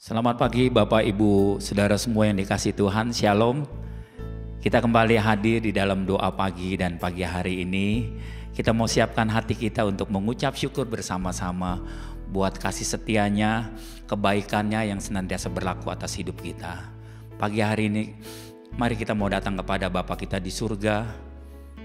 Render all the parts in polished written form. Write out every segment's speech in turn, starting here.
Selamat pagi Bapak Ibu Saudara semua yang dikasihi Tuhan, Shalom. Kita kembali hadir di dalam doa pagi dan pagi hari ini. Kita mau siapkan hati kita untuk mengucap syukur bersama-sama buat kasih setianya, kebaikannya yang senantiasa berlaku atas hidup kita. Pagi hari ini mari kita mau datang kepada Bapa kita di surga,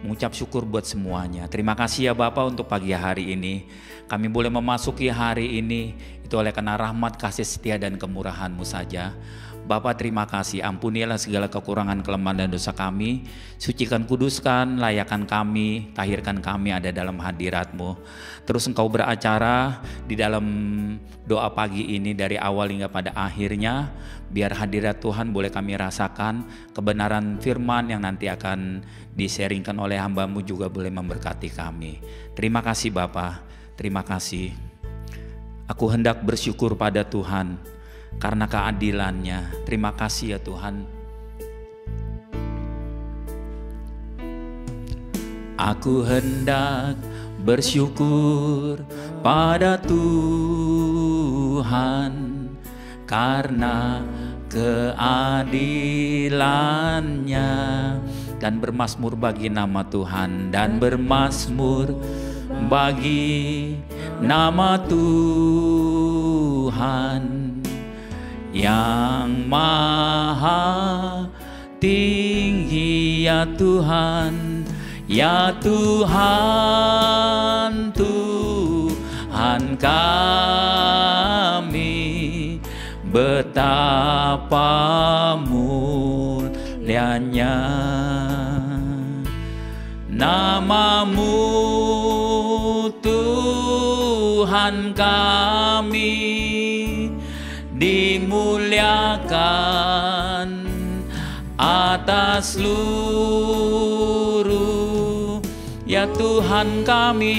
mengucap syukur buat semuanya. Terima kasih ya Bapak untuk pagi hari ini. Kami boleh memasuki hari ini itu oleh karena rahmat, kasih setia dan kemurahan-Mu saja. Bapak terima kasih, ampunilah segala kekurangan, kelemahan dan dosa kami. Sucikan, kuduskan, layakkan kami, tahirkan kami ada dalam hadirat-Mu. Terus Engkau beracara di dalam doa pagi ini dari awal hingga pada akhirnya. Biar hadirat Tuhan boleh kami rasakan, kebenaran firman yang nanti akan di-sharingkan oleh hamba-Mu juga boleh memberkati kami. Terima kasih Bapa, terima kasih. Aku hendak bersyukur pada Tuhan karena keadilannya. Terima kasih ya Tuhan. Aku hendak bersyukur pada Tuhan karena keadilannya, dan bermazmur bagi nama Tuhan, dan bermazmur bagi nama Tuhan yang maha tinggi. Ya Tuhan, ya Tuhan, Tuhan kami, betapa mulianya nama-Mu Tuhan kami, dimuliakan atas seluruh. Ya Tuhan kami,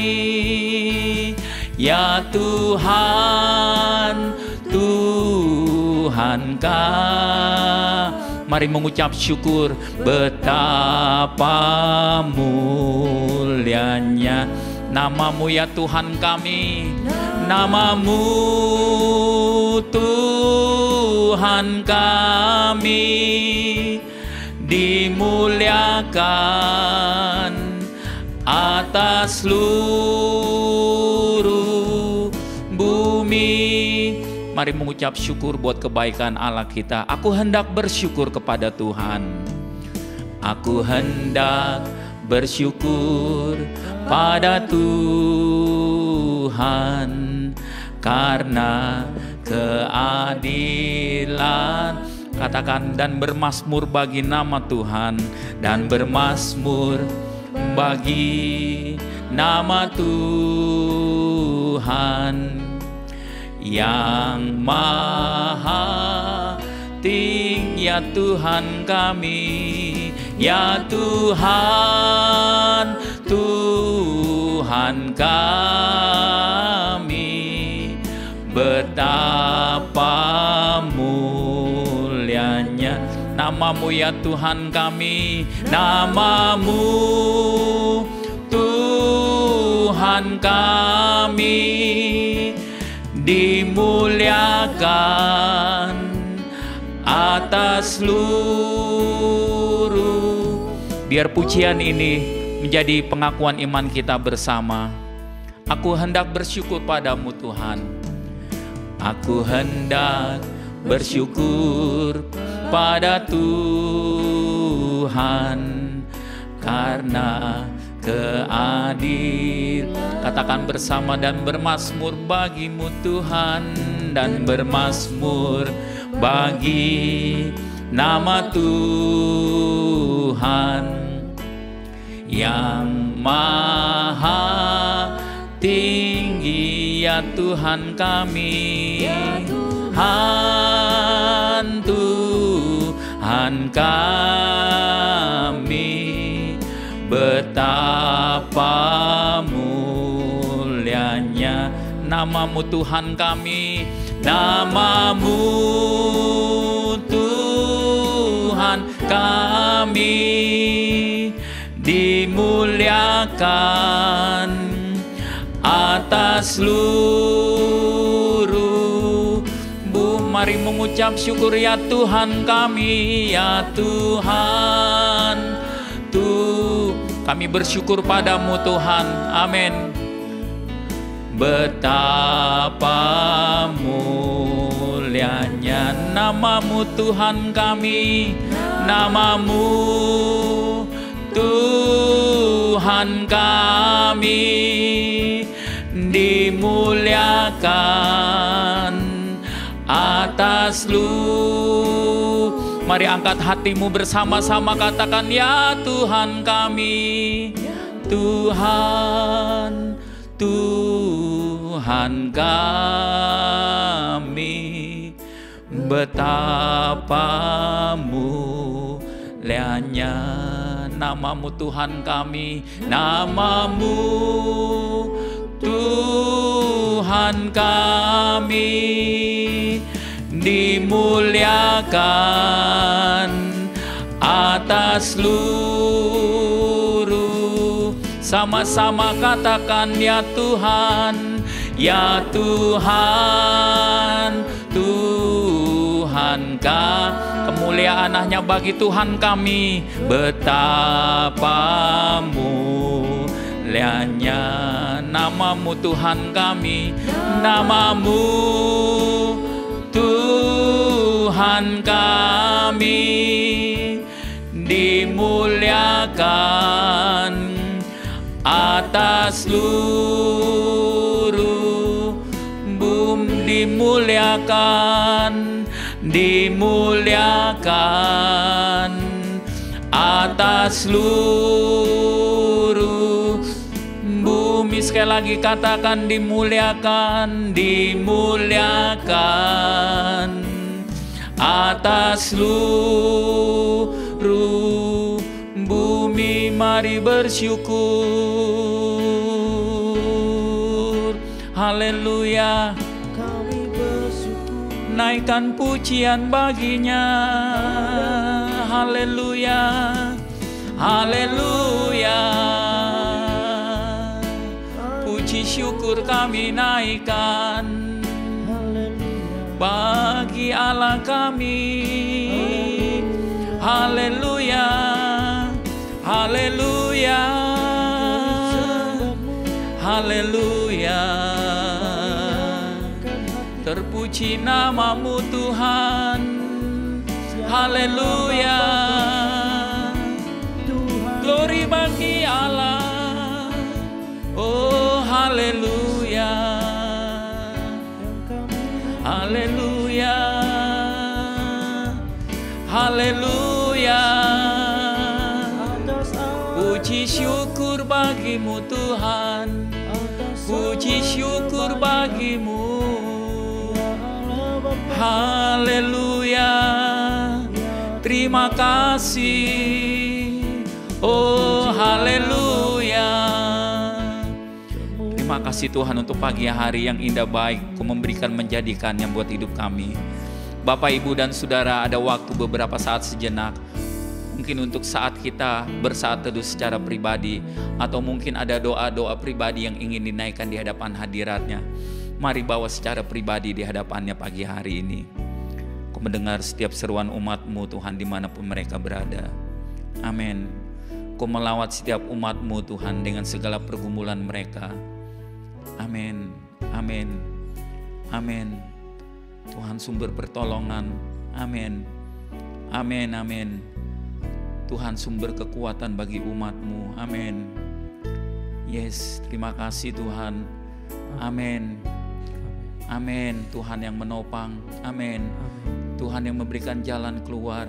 ya Tuhan, Tuhan kami. Mari mengucap syukur, betapa mulianya nama-Mu ya Tuhan kami, nama-Mu Tuhan kami, dimuliakan atas seluruh bumi. Mari mengucap syukur buat kebaikan Allah kita. Aku hendak bersyukur kepada Tuhan. Aku hendak bersyukur pada Tuhan karena keadilan. Katakan, dan bermazmur bagi nama Tuhan, dan bermazmur bagi nama Tuhan yang maha tinggi. Ya Tuhan kami, ya Tuhan, Tuhan kami, betapa mulianya nama-Mu ya Tuhan kami, nama-Mu Tuhan kami, dimuliakan atas seluruh. Biar pujian ini menjadi pengakuan iman kita bersama. Aku hendak bersyukur padamu Tuhan. Aku hendak bersyukur pada Tuhan karena keadil. Katakan bersama, dan bermazmur bagimu Tuhan, dan bermazmur bagi nama Tuhan yang maha tinggi. Ya Tuhan kami, ya Tuhan, Tuhan kami, betapa mulianya nama-Mu Tuhan kami, nama-Mu Tuhan kami, dimuliakan atas seluruh bumi. Mari mengucap syukur ya Tuhan kami, ya Tuhan. Kami bersyukur padamu Tuhan. Amin. Betapa mulianya namamu Tuhan kami, namamu Tuhan kami dimuliakan atas Mari angkat hatimu bersama-sama, katakan ya Tuhan kami, Tuhan, Tuhan kami. Betapa mulianya namamu Tuhan kami, namamu Tuhan kami dimuliakan atas seluruh. Sama-sama katakan ya Tuhan, ya Tuhan, Tuhan kemuliaan hanya bagi Tuhan kami. Betapa mulianya namamu Tuhan kami, namamu Tuhan kami dimuliakan atas seluruh bumi, dimuliakan atas seluruh bumi. Sekali lagi katakan dimuliakan, dimuliakan atas seluruh bumi. Mari bersyukur, haleluya. Kami bersyukur, Naikkan pujian baginya, haleluya, haleluya. Puji syukur kami naikkan bagi Allah kami, haleluya, haleluya, haleluya. Terpuji namamu Tuhan, haleluya. Glory bagi Allah, oh haleluya, haleluya, haleluya. Puji syukur bagimu Tuhan, puji syukur bagimu, haleluya. Terima kasih, oh haleluya. Terima kasih Tuhan untuk pagi hari yang indah baik Kau memberikan menjadikannya buat hidup kami. Bapak, Ibu, dan Saudara, ada waktu beberapa saat sejenak, mungkin untuk saat kita bersaat teduh secara pribadi, atau mungkin ada doa-doa pribadi yang ingin dinaikkan di hadapan hadiratnya. Mari bawa secara pribadi di hadapannya pagi hari ini. Kau mendengar setiap seruan umat-Mu Tuhan dimanapun mereka berada. Amin. Kau melawat setiap umat-Mu Tuhan dengan segala pergumulan mereka. Amin, amin, amin. Tuhan sumber pertolongan. Amin, amin, amin. Tuhan sumber kekuatan bagi umat-Mu. Amin. Yes, terima kasih Tuhan. Amin. Amin. Tuhan yang menopang. Amin. Tuhan yang memberikan jalan keluar.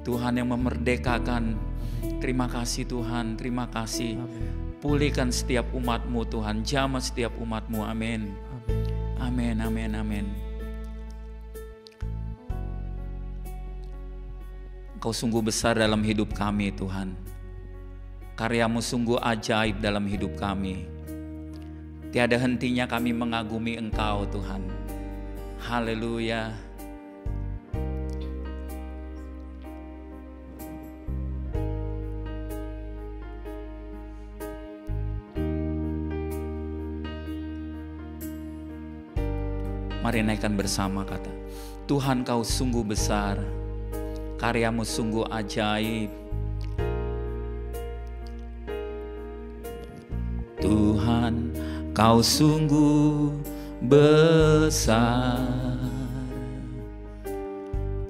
Tuhan yang memerdekakan. Terima kasih Tuhan. Terima kasih. Pulihkan setiap umat-Mu Tuhan. Jamah setiap umat-Mu. Amin. Amin. Amin. Amin. Engkau sungguh besar dalam hidup kami Tuhan. Karya-Mu sungguh ajaib dalam hidup kami. Tiada hentinya kami mengagumi Engkau Tuhan. Haleluya. Mari naikkan bersama kata, Tuhan Kau sungguh besar, karya-Mu sungguh ajaib. Tuhan Kau sungguh besar,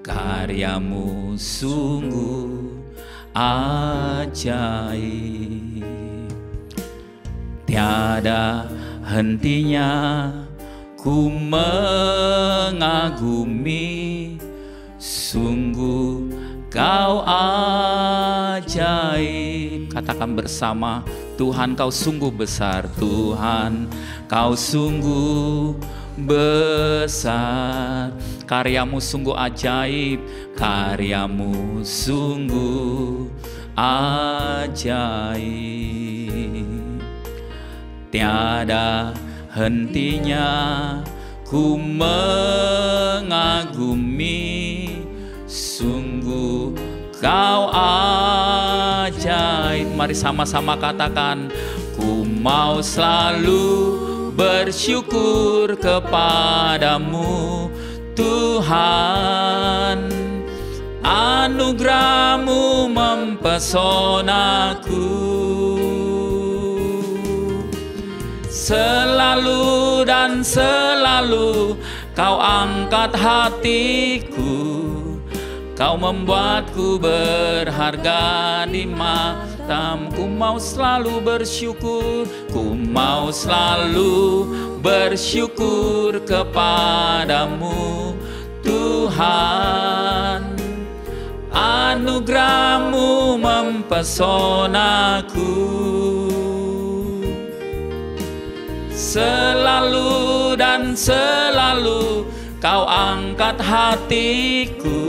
karya-Mu sungguh ajaib. Tiada hentinya ku mengagumi, sungguh Kau ajaib. Katakan bersama, Tuhan Kau sungguh besar, Tuhan Kau sungguh besar, karya-Mu sungguh ajaib, karya-Mu sungguh ajaib. Tiada hentinya ku mengagumi, sungguh Kau ajaib. Mari sama-sama katakan, ku mau selalu bersyukur kepadamu Tuhan, anugerah-Mu mempesonaku. Selalu dan selalu Kau angkat hatiku, Kau membuatku berharga di matamu. Ku mau selalu bersyukur, ku mau selalu bersyukur kepadamu Tuhan, anugerah-Mu mempesonaku. Selalu dan selalu Kau angkat hatiku,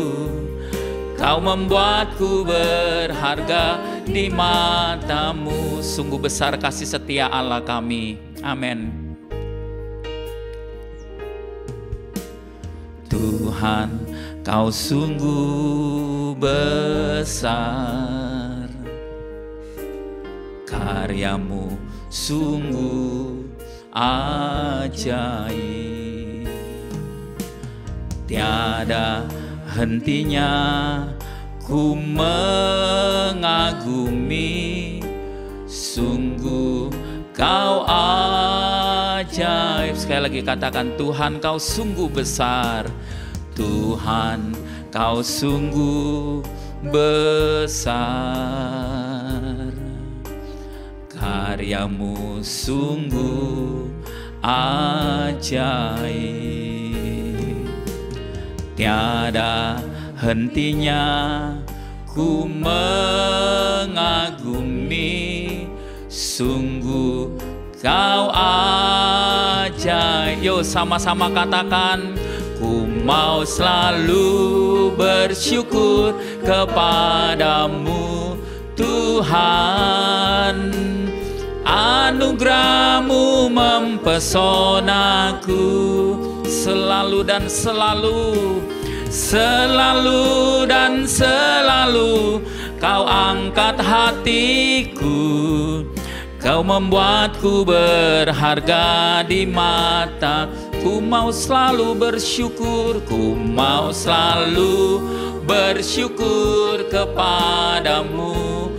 Kau membuatku berharga di matamu. Sungguh besar kasih setia Allah kami. Amin. Tuhan Kau sungguh besar, karya-Mu sungguh ajaib. Tiada hentinya ku mengagumi, sungguh Kau ajaib. Sekali lagi katakan, Tuhan Kau sungguh besar, Tuhan Kau sungguh besar, karya-Mu sungguh ajaib. Tiada hentinya ku mengagumi, sungguh Kau ajaib. Yo sama-sama katakan, ku mau selalu bersyukur kepadamu Tuhan, anugerah-Mu mempesonaku. Selalu dan selalu, selalu dan selalu Kau angkat hatiku, Kau membuatku berharga di mata. Ku mau selalu bersyukur, ku mau selalu bersyukur kepadamu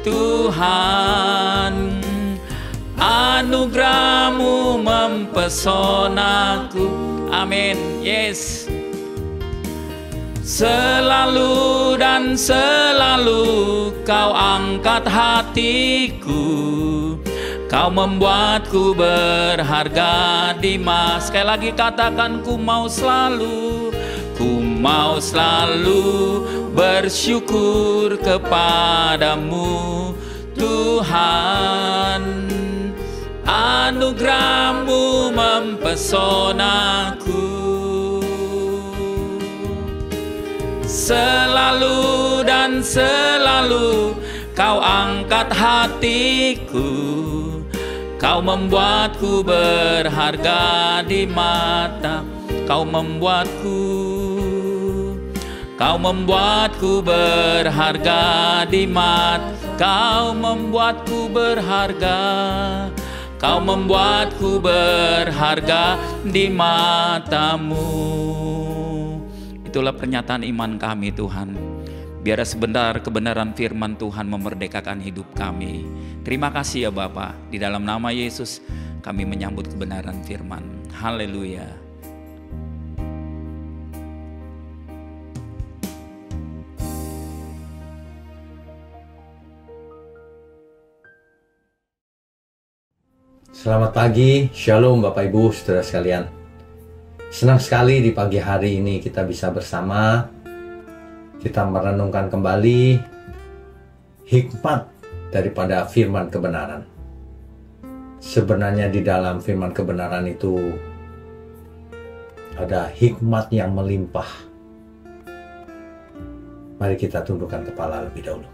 Tuhan, anugerah-Mu mempesonaku. Amin. Yes. Selalu dan selalu Kau angkat hatiku, Kau membuatku berharga di mata. Sekali lagi katakan, ku mau selalu bersyukur kepadamu Tuhan, anugerah-Mu mempesonaku. Selalu dan selalu Kau angkat hatiku, Kau membuatku berharga di mata. Kau membuatku berharga di mata. Kau membuatku berharga, Kau membuatku berharga di matamu. itulah pernyataan iman kami Tuhan. Biar sebentar kebenaran firman Tuhan memerdekakan hidup kami. Terima kasih ya Bapa. Di dalam nama Yesus kami menyambut kebenaran firman. Haleluya. Selamat pagi, Shalom Bapak Ibu Saudara sekalian. Senang sekali di pagi hari ini kita bisa bersama. Kita merenungkan kembali hikmat daripada firman kebenaran. Sebenarnya di dalam firman kebenaran itu ada hikmat yang melimpah. Mari kita tundukkan kepala lebih dahulu.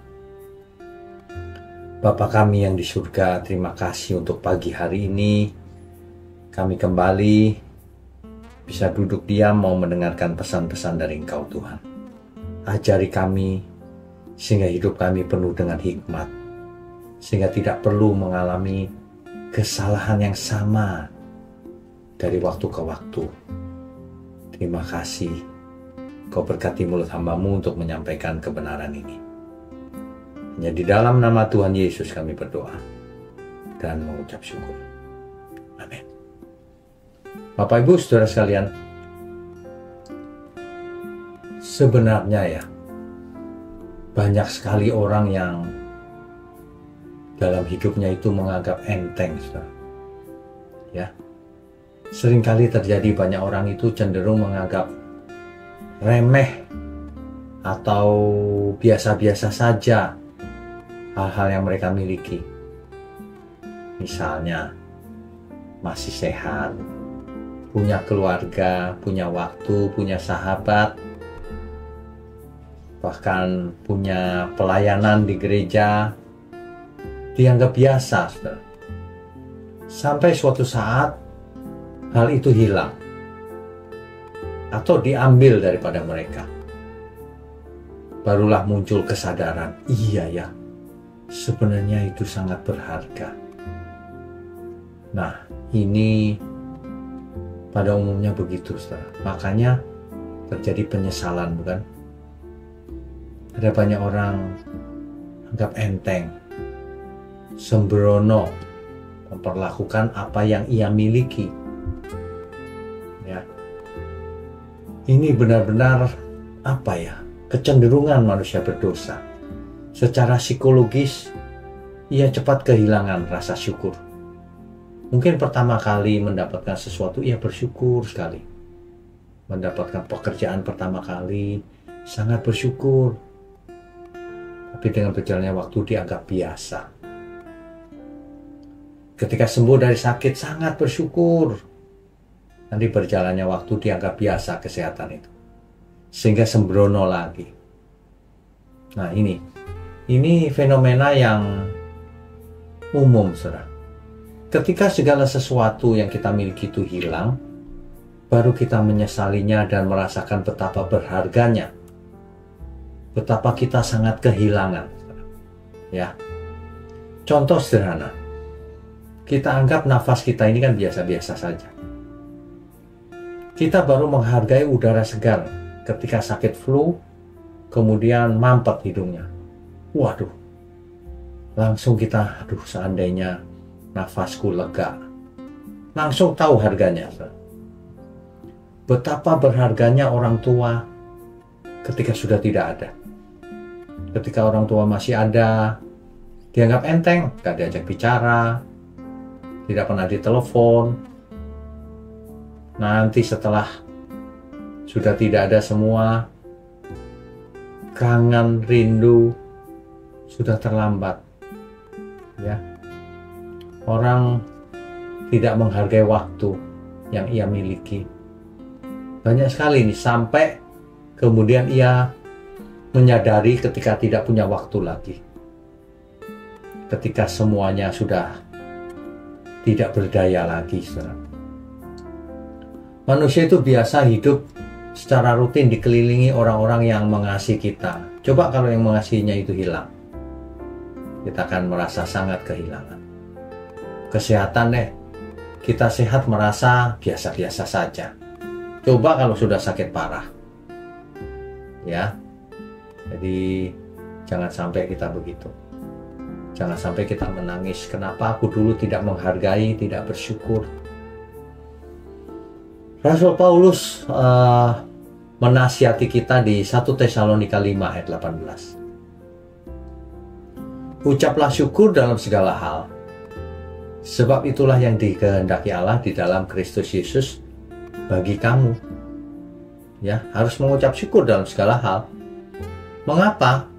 Bapa kami yang di surga, terima kasih untuk pagi hari ini. Kami kembali bisa duduk diam mau mendengarkan pesan-pesan dari Engkau Tuhan. Ajari kami sehingga hidup kami penuh dengan hikmat, sehingga tidak perlu mengalami kesalahan yang sama dari waktu ke waktu. Terima kasih Kau berkati mulut hamba-Mu untuk menyampaikan kebenaran ini. Hanya di dalam nama Tuhan Yesus kami berdoa dan mengucap syukur. Amin. Bapak Ibu Saudara sekalian, sebenarnya ya, banyak sekali orang yang dalam hidupnya itu menganggap enteng, saudara. Ya, seringkali terjadi banyak orang itu cenderung menganggap remeh atau biasa-biasa saja hal-hal yang mereka miliki. Misalnya, masih sehat, punya keluarga, punya waktu, punya sahabat, bahkan punya pelayanan di gereja, dianggap biasa, saudara. Sampai suatu saat hal itu hilang atau diambil daripada mereka. Barulah muncul kesadaran, iya ya, sebenarnya itu sangat berharga. Nah, ini pada umumnya begitu, saudara. Makanya terjadi penyesalan, bukan? Ada banyak orang anggap enteng, sembrono, memperlakukan apa yang ia miliki. Ya, ini benar-benar apa ya? Kecenderungan manusia berdosa. Secara psikologis, ia cepat kehilangan rasa syukur. Mungkin pertama kali mendapatkan sesuatu, ia bersyukur sekali. Mendapatkan pekerjaan pertama kali, sangat bersyukur. Tapi dengan berjalannya waktu dianggap biasa. Ketika sembuh dari sakit sangat bersyukur. Nanti berjalannya waktu dianggap biasa kesehatan itu. Sehingga sembrono lagi. Nah ini fenomena yang umum, saudara. Ketika segala sesuatu yang kita miliki itu hilang, baru kita menyesalinya dan merasakan betapa berharganya. Betapa kita sangat kehilangan. Ya. Contoh sederhana. Kita anggap nafas kita ini kan biasa-biasa saja. Kita baru menghargai udara segar ketika sakit flu, kemudian mampet hidungnya. Waduh. Langsung kita, aduh seandainya nafasku lega. Langsung tahu harganya. Betapa berharganya orang tua ketika sudah tidak ada. Ketika orang tua masih ada, dianggap enteng, gak diajak bicara, tidak pernah ditelepon. Nanti setelah sudah tidak ada semua, kangen, rindu, sudah terlambat. Ya, orang tidak menghargai waktu yang ia miliki. Banyak sekali nih, sampai kemudian ia menyadari ketika tidak punya waktu lagi. Ketika semuanya sudah tidak berdaya lagi, saudara. Manusia itu biasa hidup secara rutin dikelilingi orang-orang yang mengasihi kita. Coba kalau yang mengasihinya itu hilang, kita akan merasa sangat kehilangan. Kesehatan deh, kita sehat merasa biasa-biasa saja. Coba kalau sudah sakit parah, Ya. Jadi jangan sampai kita begitu. Jangan sampai kita menangis, kenapa aku dulu tidak menghargai, tidak bersyukur. Rasul Paulus menasihati kita di 1 Tesalonika 5 ayat 18. Ucaplah syukur dalam segala hal, sebab itulah yang dikehendaki Allah di dalam Kristus Yesus bagi kamu. Ya, harus mengucap syukur dalam segala hal. Mengapa?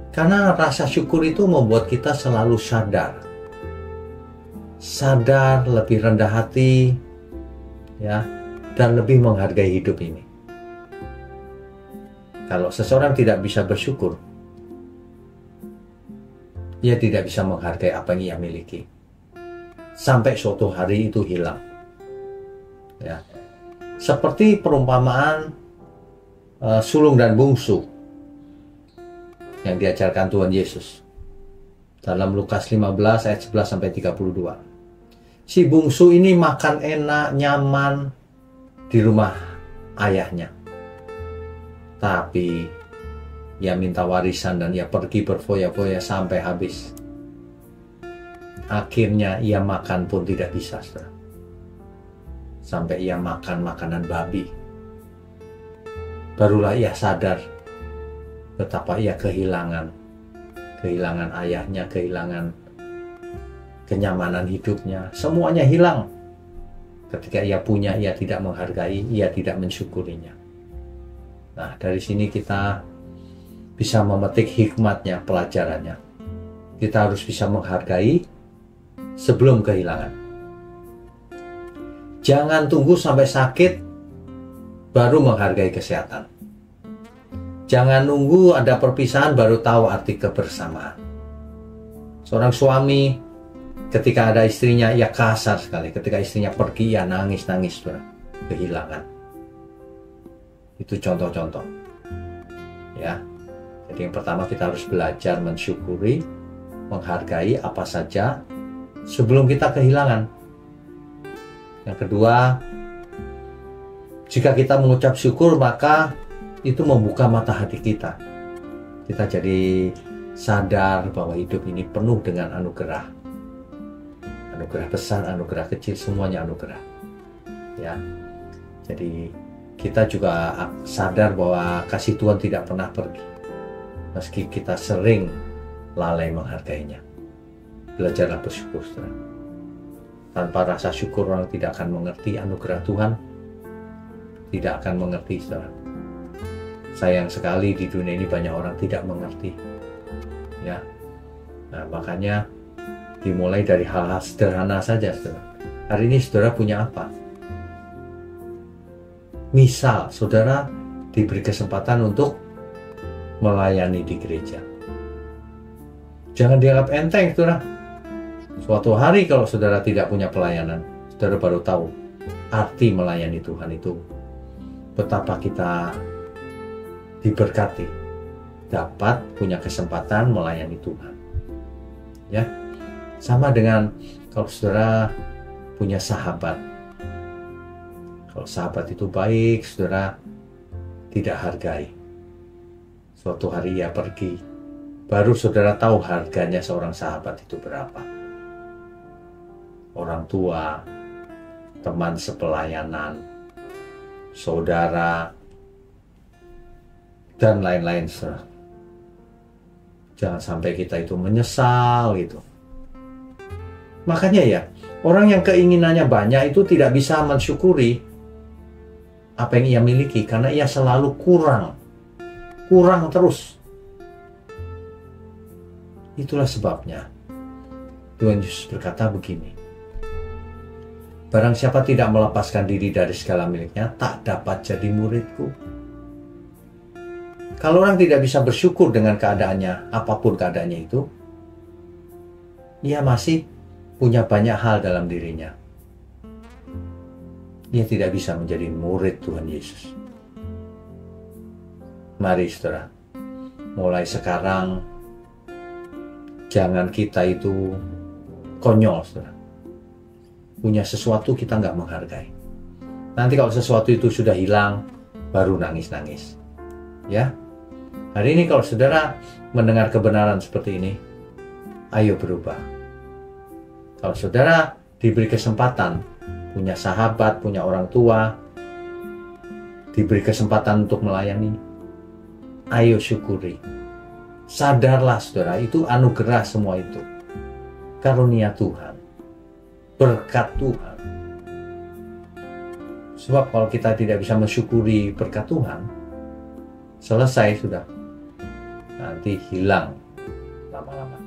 Karena rasa syukur itu membuat kita selalu sadar, lebih rendah hati, ya, dan lebih menghargai hidup ini. Kalau seseorang tidak bisa bersyukur, ia tidak bisa menghargai apa yang ia miliki. Sampai suatu hari itu hilang. Ya. Seperti perumpamaan sulung dan bungsu yang diajarkan Tuhan Yesus dalam Lukas 15 ayat 11 sampai 32. Si bungsu ini makan enak, nyaman di rumah ayahnya. Tapi ia minta warisan dan ia pergi berfoya-foya sampai habis. Akhirnya ia makan pun tidak bisa, saudara. Sampai ia makan makanan babi. Barulah ia sadar betapa ia kehilangan ayahnya, kehilangan kenyamanan hidupnya. Semuanya hilang. Ketika ia punya, ia tidak menghargai, ia tidak mensyukurinya. Nah, dari sini kita bisa memetik hikmatnya, pelajarannya. Kita harus bisa menghargai sebelum kehilangan. Jangan tunggu sampai sakit baru menghargai kesehatan. Jangan nunggu ada perpisahan baru tahu arti kebersamaan. Seorang suami ketika ada istrinya, ia kasar sekali. Ketika istrinya pergi, ia nangis-nangis, kehilangan. Itu contoh-contoh. Ya. Jadi yang pertama kita harus belajar mensyukuri, menghargai apa saja sebelum kita kehilangan. Yang kedua, jika kita mengucap syukur, maka itu membuka mata hati kita. Kita jadi sadar bahwa hidup ini penuh dengan anugerah. Anugerah besar, anugerah kecil, semuanya anugerah. Ya. Jadi kita juga sadar bahwa kasih Tuhan tidak pernah pergi. Meski kita sering lalai menghargainya. Belajarlah bersyukur, saudara. Tanpa rasa syukur orang tidak akan mengerti anugerah Tuhan. Tidak akan mengerti, saudara. Sayang sekali di dunia ini banyak orang tidak mengerti. Ya. Nah, makanya dimulai dari hal-hal sederhana saja, saudara. Hari ini saudara punya apa? Misal, saudara diberi kesempatan untuk melayani di gereja. Jangan dianggap enteng, saudara. Suatu hari kalau saudara tidak punya pelayanan, saudara baru tahu arti melayani Tuhan itu. Betapa kita diberkati, dapat punya kesempatan melayani Tuhan. Ya, sama dengan kalau saudara punya sahabat. Kalau sahabat itu baik, saudara tidak hargai. Suatu hari ia pergi, baru saudara tahu harganya seorang sahabat itu berapa. Orang tua, teman sepelayanan, saudara, dan lain-lain, saudara. Jangan sampai kita itu menyesal gitu. Makanya ya, orang yang keinginannya banyak itu tidak bisa mensyukuri apa yang ia miliki, karena ia selalu kurang terus. Itulah sebabnya Tuhan Yesus berkata begini, barang siapa tidak melepaskan diri dari segala miliknya, tak dapat jadi muridku. Kalau orang tidak bisa bersyukur dengan keadaannya, apapun keadaannya itu, ia masih punya banyak hal dalam dirinya. Ia tidak bisa menjadi murid Tuhan Yesus. Mari saudara, mulai sekarang jangan kita itu konyol, saudara. Punya sesuatu kita nggak menghargai. Nanti kalau sesuatu itu sudah hilang, baru nangis-nangis. Ya, hari ini kalau saudara mendengar kebenaran seperti ini, ayo berubah. Kalau saudara diberi kesempatan, punya sahabat, punya orang tua, diberi kesempatan untuk melayani, ayo syukuri. Sadarlah saudara, itu anugerah semua itu. Karunia Tuhan, berkat Tuhan. Sebab kalau kita tidak bisa mensyukuri berkat Tuhan, selesai sudah. Nanti hilang lama-lama.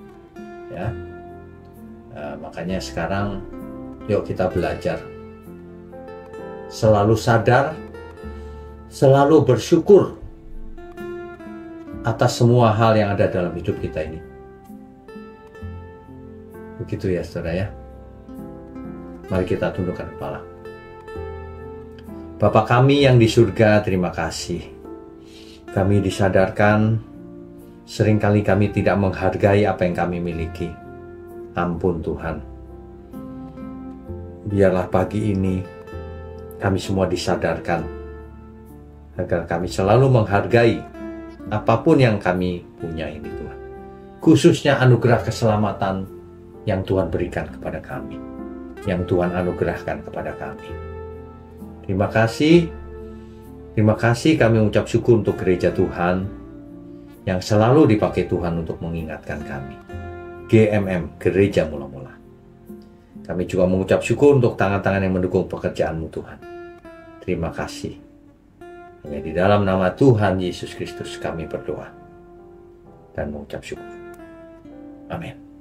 Ya. Makanya sekarang yuk kita belajar. Selalu sadar, selalu bersyukur atas semua hal yang ada dalam hidup kita ini. Begitu ya saudara ya. Mari kita tundukkan kepala. Bapa kami yang di surga, terima kasih. Kami disadarkan seringkali kami tidak menghargai apa yang kami miliki. Ampun Tuhan. Biarlah pagi ini kami semua disadarkan agar kami selalu menghargai apapun yang kami punya ini Tuhan. Khususnya anugerah keselamatan yang Tuhan berikan kepada kami, yang Tuhan anugerahkan kepada kami. Terima kasih kami mengucap syukur untuk gereja Tuhan yang selalu dipakai Tuhan untuk mengingatkan kami. GMM, Gereja Mula-Mula. Kami juga mengucap syukur untuk tangan-tangan yang mendukung pekerjaan-Mu Tuhan. Terima kasih. Hanya di dalam nama Tuhan Yesus Kristus kami berdoa dan mengucap syukur. Amin.